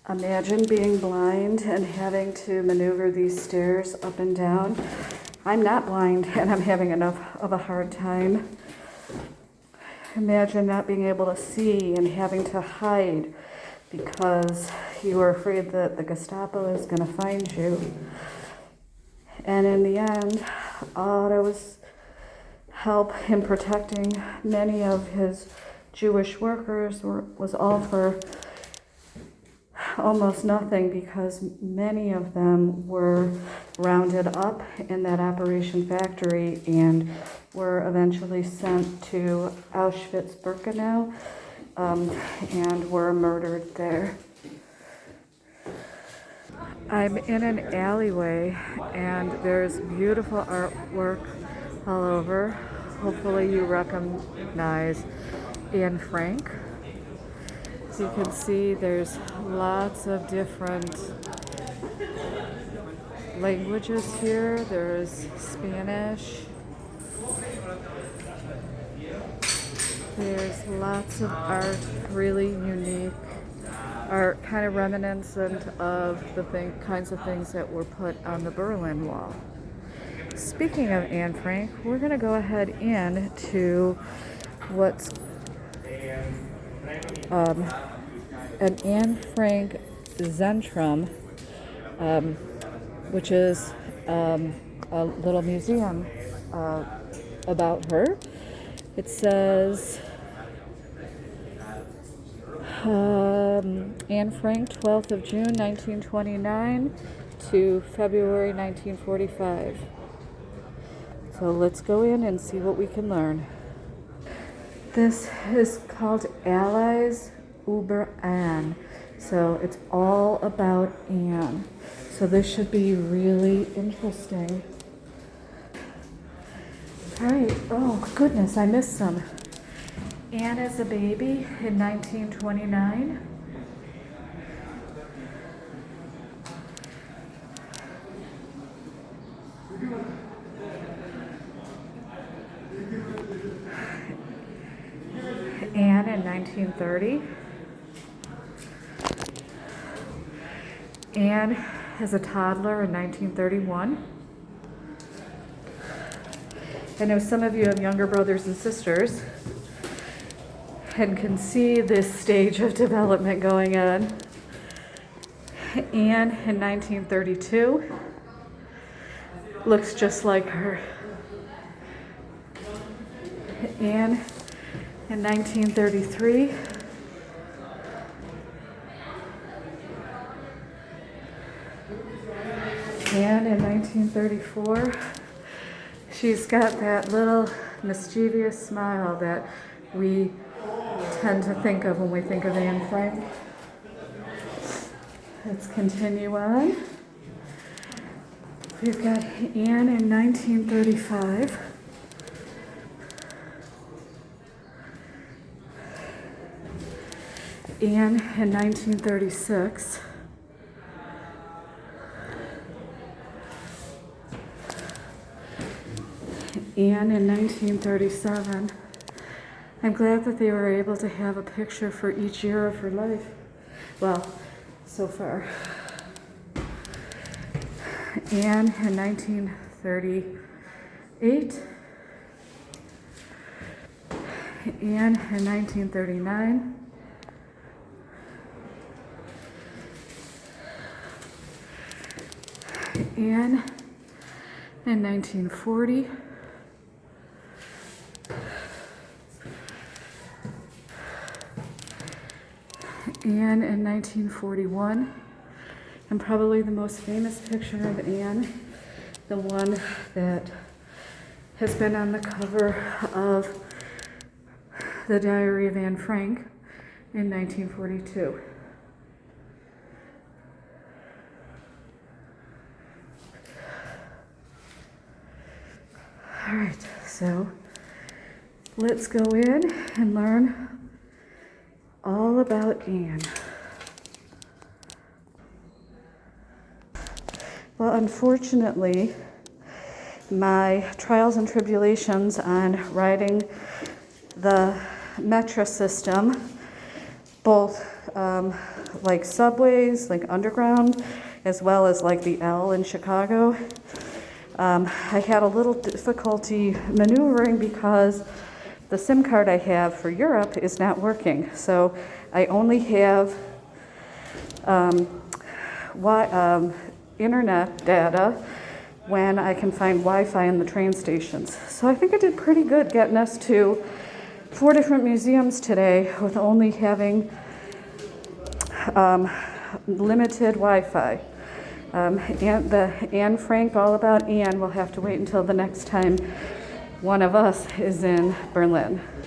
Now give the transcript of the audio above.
Imagine being blind and having to maneuver these stairs up and down. I'm not blind and I'm having enough of a hard time. Imagine not being able to see and having to hide because you were afraid that the Gestapo is going to find you. And in the end, Otto's help in protecting many of his Jewish workers was all for almost nothing, because many of them were rounded up in that operation factory and were eventually sent to Auschwitz-Birkenau and were murdered there. I'm in an alleyway and there's beautiful artwork all over. Hopefully you recognize Anne Frank. As you can see, there's lots of different languages here. There's Spanish. There's lots of art, really unique art, kind of reminiscent of the kinds of things that were put on the Berlin Wall. Speaking of Anne Frank, we're going to go ahead into what's an Anne Frank Zentrum, which is a little museum about her. It says Anne Frank, 12th of June 1929 to February 1945. So let's go in and see what we can learn. This is called Allies über Anne. So it's all about Anne. So this should be really interesting. All right. Oh, goodness, I missed some. Anne as a baby in 1929. Anne in 1930. Anne as a toddler in 1931. I know some of you have younger brothers and sisters and can see this stage of development going on. Anne in 1932 looks just like her. Anne in 1933. Anne in 1934. She's got that little mischievous smile that we tend to think of when we think of Anne Frank. Let's continue on. We've got Anne in 1935. Anne in 1936. Anne in 1937. I'm glad that they were able to have a picture for each year of her life. Well, so far. Anne in 1938. Anne in 1939. Anne in 1940. Anne in 1941, and probably the most famous picture of Anne, the one that has been on the cover of the Diary of Anne Frank in 1942. All right, so let's go in and learn all about Anne. Well, unfortunately, my trials and tribulations on riding the metro system, both like subways, like underground, as well as like the L in Chicago. I had a little difficulty maneuvering because the SIM card I have for Europe is not working. So I only have internet data when I can find Wi-Fi in the train stations. So I think I did pretty good getting us to 4 different museums today with only having limited Wi-Fi. Anne Frank, all about Anne, will have to wait until the next time one of us is in Berlin.